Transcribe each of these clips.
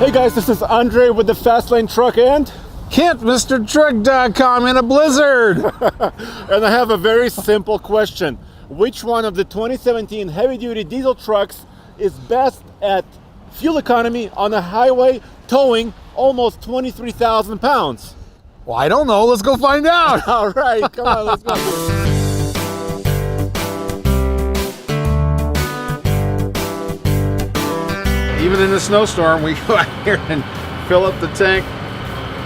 Hey guys, this is Andre with the Fastlane Truck and Kent, MrTruck.com in a blizzard. and I have a very simple question. Which one of the 2017 heavy-duty diesel trucks is best at fuel economy on a highway towing almost 23,000 pounds? Well, I don't know. Let's go find out. All right, come on, let's go. Even in a snowstorm, we go out here and fill up the tank,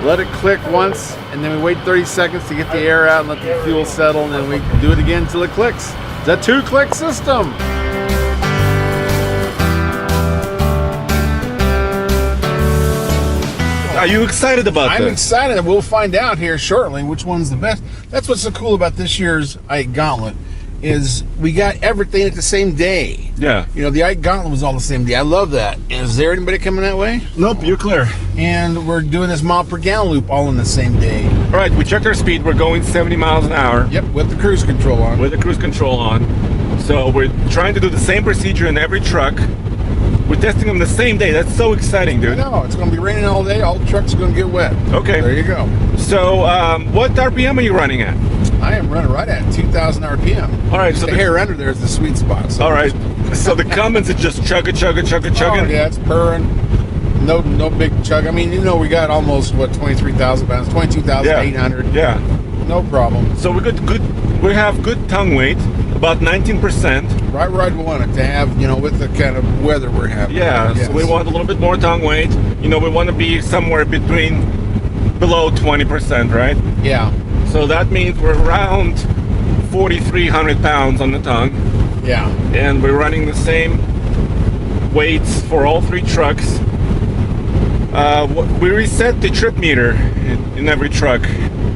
let it click once, and then we wait 30 seconds to get the air out and let the fuel settle, and then we do it again until it clicks. It's a 2-click system. Are you excited about this? I'm excited, and we'll find out here shortly which one's the best. That's what's so cool about this year's Ike Gauntlet, is we got everything at the same day. Yeah. You know, the Ike Gauntlet was all the same day. I love that. Is there anybody coming that way? Nope, you're clear. And we're doing this mile per gallon loop all in the same day. All right, we checked our speed. We're going 70 miles an hour. Yep, with the cruise control on. With the cruise control on. So we're trying to do the same procedure in every truck. We're testing them the same day. That's so exciting, dude. I know. It's going to be raining all day. All the trucks are going to get wet. Okay. There you go. So what RPM are you running at? I am running right at 2,000 RPM. All right. So the hair under there is the sweet spot. So all right. So the Cummins is just chugging. Oh, yeah, it's purring. No big chug. I mean, you know, we got almost, what, 23,000 pounds, 22,800. Yeah. No problem. So we have good tongue weight, about 19%. Right where I'd want it to have, you know, with the kind of weather we're having. Yeah, yes. So we want a little bit more tongue weight. You know, we want to be somewhere below 20%, right? Yeah. So that means we're around 4,300 pounds on the tongue. Yeah. And we're running the same weights for all three trucks. We reset the trip meter in every truck.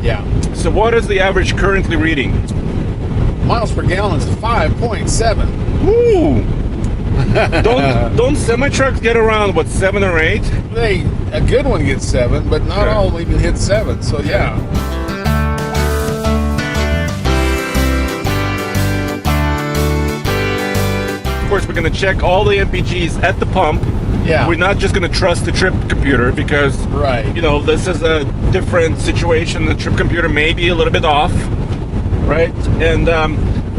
Yeah. So what is the average currently reading? Miles per gallon is 5.7. Ooh! don't semi-trucks get around, what, 7 or 8? A good one gets 7, but not all even hit 7, so yeah. Of course, we're going to check all the MPGs at the pump. Yeah. We're not just going to trust the trip computer because, you know, this is a different situation. The trip computer may be a little bit off, right? And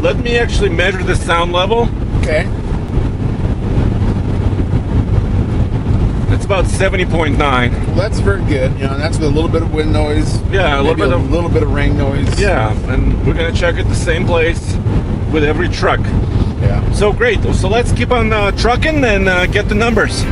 let me actually measure the sound level. Okay. It's about 70.9. Well, that's very good. You know, and that's with a little bit of wind noise. Yeah, a little bit of rain noise. Yeah, and we're going to check it the same place with every truck. Yeah. So great. So let's keep on trucking and get the numbers.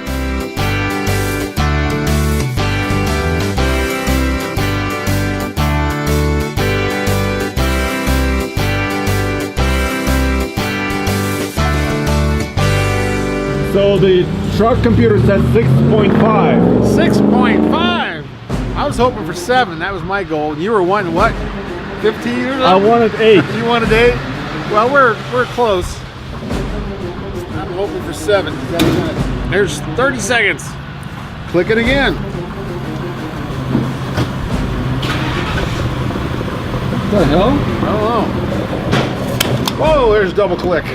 So the truck computer says 6.5. 6.5. I was hoping for 7. That was my goal. You were wanting what? 15 or something? I wanted 8. You wanted 8? Well, we're close. I'm hoping for 7. There's 30 seconds. Click it again. What the hell? I don't know. Whoa, there's double click.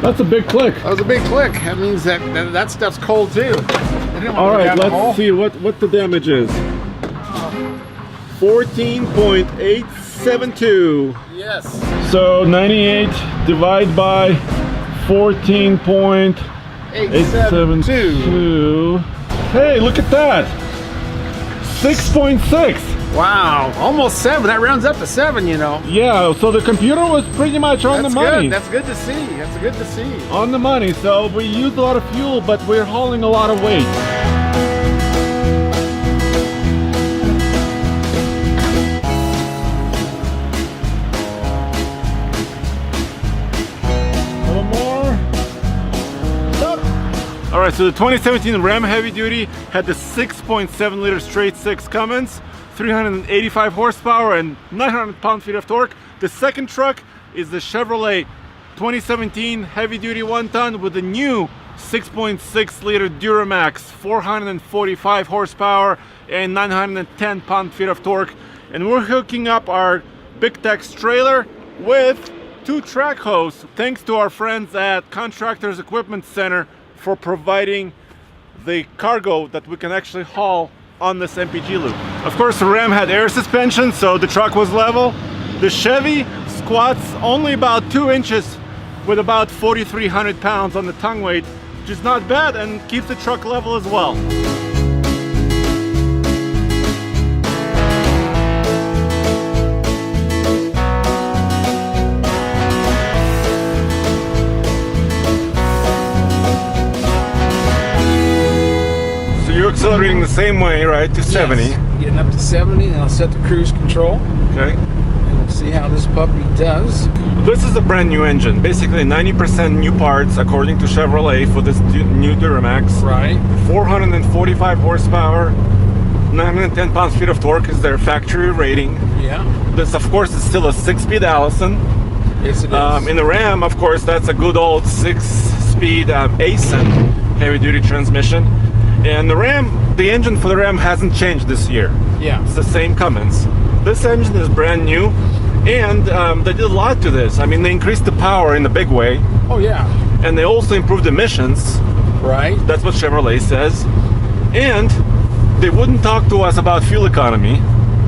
That's a big click. That was a big click. That means that stuff's cold too. All right, let's see what the damage is. 14.872. Yes. So 98 divided by 14.872. Hey, look at that. 6.6. Wow, almost 7. That rounds up to 7, you know. Yeah, so the computer was pretty much on the money. That's good to see. That's good to see. On the money. So we used a lot of fuel, but we're hauling a lot of weight. A little more. Stop. All right, so the 2017 Ram Heavy Duty had the 6.7 liter straight 6 Cummins, 385 horsepower and 900 pound-feet of torque. The second truck is the Chevrolet 2017 heavy duty 1-ton with the new 6.6 liter Duramax, 445 horsepower and 910 pound-feet of torque. And we're hooking up our Big Tex trailer with 2 track hose, thanks to our friends at Contractors Equipment Center for providing the cargo that we can actually haul on this MPG loop. Of course, the Ram had air suspension, so the truck was level. The Chevy squats only about 2 inches with about 4,300 pounds on the tongue weight, which is not bad and keeps the truck level as well. You're accelerating the same way, right, to 70. Yes. Getting up to 70, and I'll set the cruise control. Okay. And we'll see how this puppy does. This is a brand new engine. Basically 90% new parts, according to Chevrolet, for this new Duramax. Right. 445 horsepower, 910 pounds-feet of torque is their factory rating. Yeah. This, of course, is still a 6-speed Allison. Yes, it is. In the Ram, of course, that's a good old 6-speed ASIN heavy-duty transmission. And the Ram, the engine for the Ram hasn't changed this year. Yeah. It's the same Cummins. This engine is brand new, and they did a lot to this. I mean, they increased the power in a big way. Oh, yeah. And they also improved emissions. Right. That's what Chevrolet says. And they wouldn't talk to us about fuel economy.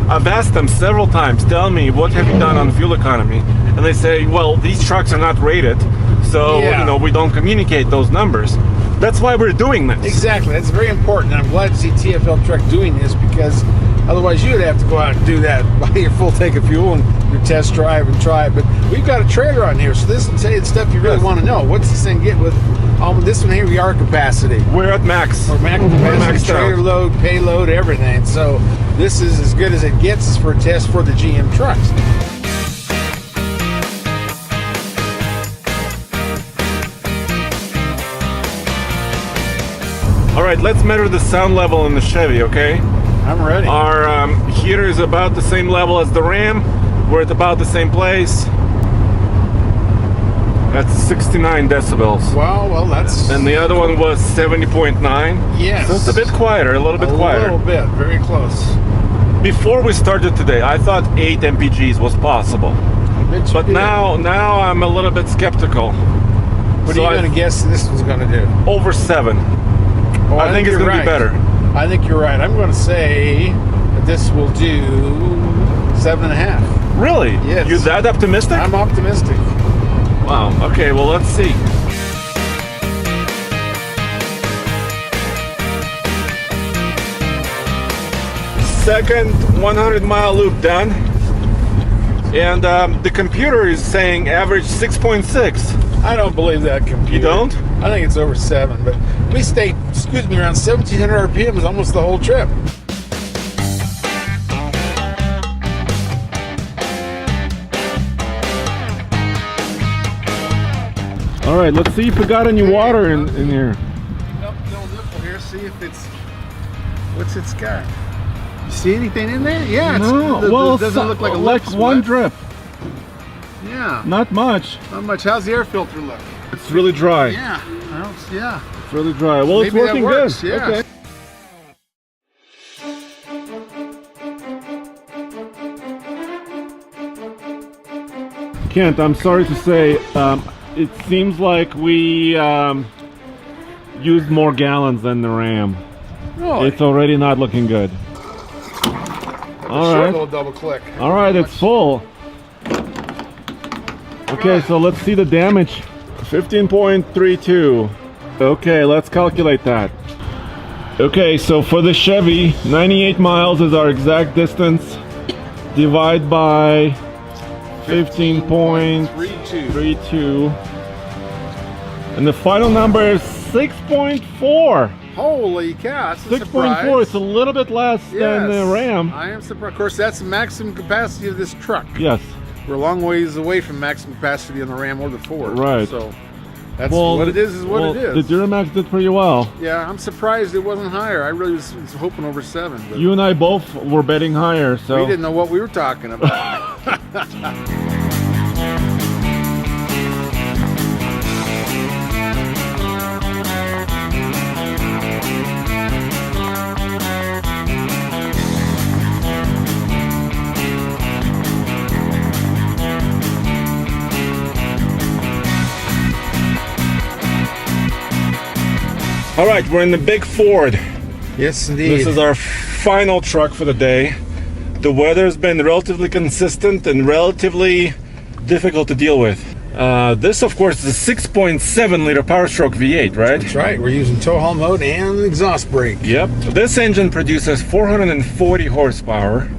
I've asked them several times, tell me, what have you done on fuel economy? And they say, well, these trucks are not rated, so we don't communicate those numbers. That's why we're doing this. Exactly. That's very important. And I'm glad to see TFL Truck doing this, because otherwise you'd have to go out and do that, buy your full tank of fuel and your test drive and try it. But we've got a trailer on here, so this will tell you the stuff you really want to know. What's this thing get with this one here? We are capacity. We're at max. Or max capacity, trailer load, payload, everything. So this is as good as it gets for a test for the GM trucks. All right, let's measure the sound level in the Chevy, okay? I'm ready. Our heater is about the same level as the Ram. We're at about the same place. That's 69 decibels. Wow, well, that's... And the other one was 70.9. Yes. So it's a bit quieter, a little bit quieter. A little bit, very close. Before we started today, I thought 8 MPGs was possible. But now I'm a little bit skeptical. What are you going to guess this one's going to do? Over 7. Oh, I think it's going to be better. I think you're right. I'm going to say that this will do 7.5. Really? Yes. You're that optimistic? I'm optimistic. Wow. Okay, well, let's see. Second 100-mile loop done. And the computer is saying average 6.6. I don't believe that computer. You don't? I think it's over 7, but we stayed, around 1,700 RPM is almost the whole trip. All right, let's see if we got any water in here. Nope, little nipple here, see if it's, what's it's got? You see anything in there? Yeah, No, it doesn't look like a like one drip. Yeah. Not much. Not much. How's the air filter look? It's really dry. Yeah. Yeah. It's really dry. Well, Maybe it's working that works, good. Yeah. Okay. Kent, I'm sorry to say, it seems like we used more gallons than the Ram. Really? It's already not looking good. All right. Little double click. All right, it's full. Okay, so let's see the damage. 15.32. Okay, let's calculate that. Okay, so for the Chevy, 98 miles is our exact distance. Divide by 15.32. And the final number is 6.4. Holy cow, that's a 6.4, it's a little bit less than the Ram. I am surprised. Of course, that's the maximum capacity of this truck. Yes. We're a long ways away from maximum capacity on the Ram or the Ford. Right. So that's what it is what it is. The Duramax did pretty well. Yeah, I'm surprised it wasn't higher. I really was hoping over 7. But You and I both were betting higher, so... we didn't know what we were talking about. All right, we're in the big Ford. Yes, indeed. This is our final truck for the day. The weather's been relatively consistent and relatively difficult to deal with. This, of course, is a 6.7 liter Power Stroke V8, right? That's right. We're using tow haul mode and exhaust brake. Yep. This engine produces 440 horsepower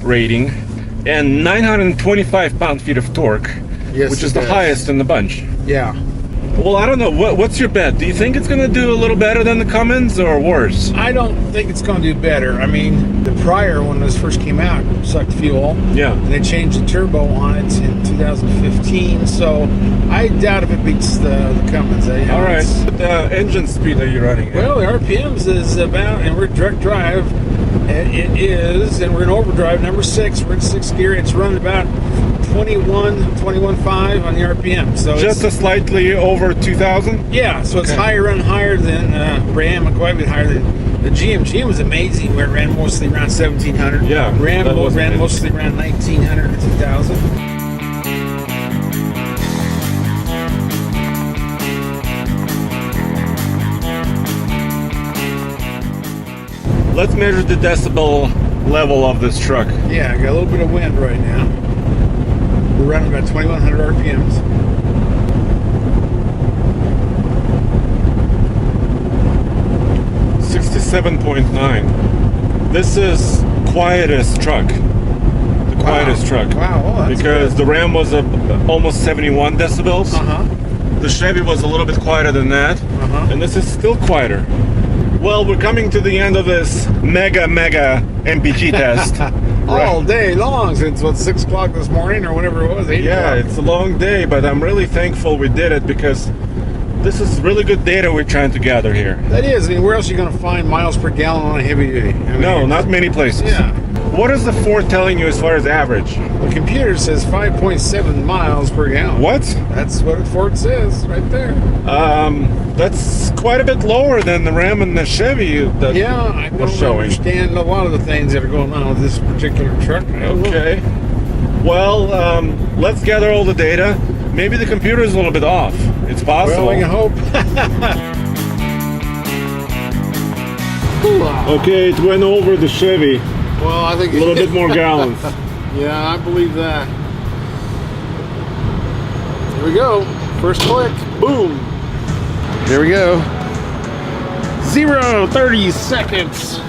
rating and 925 pound-feet of torque, Yes, which is it the does. highest in the bunch. Yeah. Well, I don't know. What's your bet? Do you think it's going to do a little better than the Cummins or worse? I don't think it's going to do better. I mean, the prior, when this first came out, sucked fuel. Yeah. And they changed the turbo on it in 2015. So I doubt if it beats the Cummins. All right. What engine speed are you running at? Well, the RPMs is about, and we're direct drive. It is, and we're in overdrive, number 6. We're in 6th gear. It's running about 21.5 on the RPM. So Just a slightly over 2,000? yeah, so it's Okay. run higher than Ram, and quite a bit higher than the GM. GM was amazing, where it ran mostly around 1,700. Yeah, Ram that was ran amazing. mostly around 1,900 to 2,000. Let's measure the decibel level of this truck. Yeah, got a little bit of wind right now. We're running about 2,100 RPMs. .9. This is quietest truck. The quietest truck. Wow, well, that's Because the Ram was almost 71 decibels. Uh-huh. The Chevy was a little bit quieter than that. Uh-huh. And this is still quieter. Well, we're coming to the end of this mega MPG test. All day long, since, 6 o'clock this morning, or whatever it was, 8 Yeah, o'clock. it's a long day, but I'm really thankful we did it because this is really good data we're trying to gather here. That is. I mean, where else are you going to find miles per gallon on a heavy duty? I mean, No, not many places. Yeah. What is the Ford telling you as far as average? The computer says 5.7 miles per gallon. What? That's what Ford says right there. That's quite a bit lower than the Ram and the Chevy that Yeah, I don't was showing. understand a lot of the things that are going on with this particular truck. I don't know. Okay. Well, let's gather all the data. Maybe the computer is a little bit off. It's possible. Well, we can hope. Okay, it went over the Chevy. Well, I think A little bit more gallons. Yeah, I believe that. Here we go. First click. Boom. There we go. 0-30 seconds.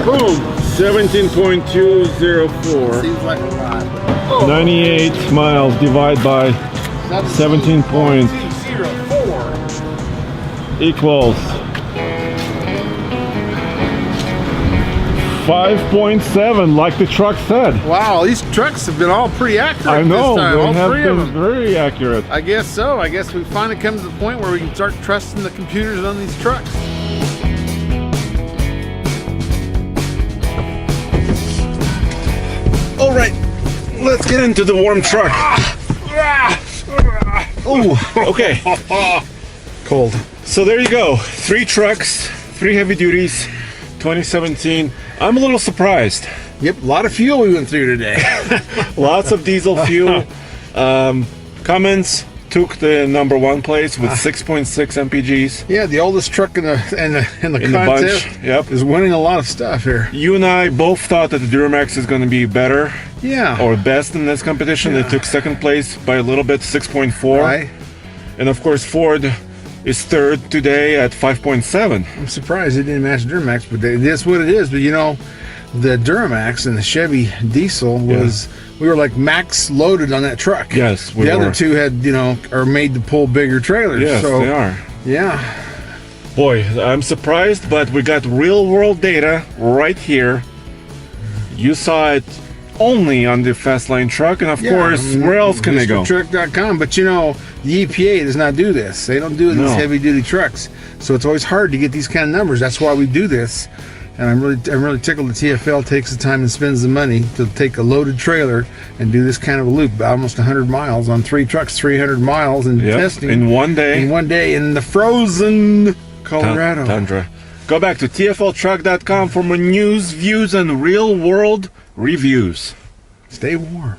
Boom. 17.204. Seems like a lot. 98 miles divided by 17.204 equals 5.7, like the truck said. Wow, these trucks have been all pretty accurate I know, this time. they All have three of been them. very accurate. I guess so. I guess we finally come to the point where we can start trusting the computers on these trucks. All right, let's get into the warm truck. Ooh, okay. Cold. So there you go. 3 trucks, 3 heavy duties, 2017. I'm a little surprised. Yep, a lot of fuel we went through today. Lots of diesel fuel. Cummins took the #1 place with 6.6 MPGs. Yeah, the oldest truck in the In the contest bunch, yep. is winning a lot of stuff here. You and I both thought that the Duramax is going to be better Yeah. or best in this competition. They Yeah. took 2nd place by a little bit, 6.4. Right. And of course, Ford is 3rd today at 5.7. I'm surprised they didn't match Duramax, but that's what it is. But you know, the Duramax and the Chevy diesel was, we were like max loaded on that truck. Yes, we the other were. two had, are made to pull bigger trailers. Yes, so, they are. Yeah. Boy, I'm surprised, but we got real world data right here. You saw it only on the Fastlane truck, and of course, where else can they go? MrTruck.com. But the EPA does not do this. They don't do it in these No. heavy duty trucks. So it's always hard to get these kind of numbers. That's why we do this. And I'm really tickled the TFL takes the time and spends the money to take a loaded trailer and do this kind of a loop, about almost 100 miles on 3 trucks, 300 miles, and Yep, testing in one day. In one day in the frozen Colorado. Tundra. Go back to tfltruck.com for more news, views, and real world reviews. Stay warm.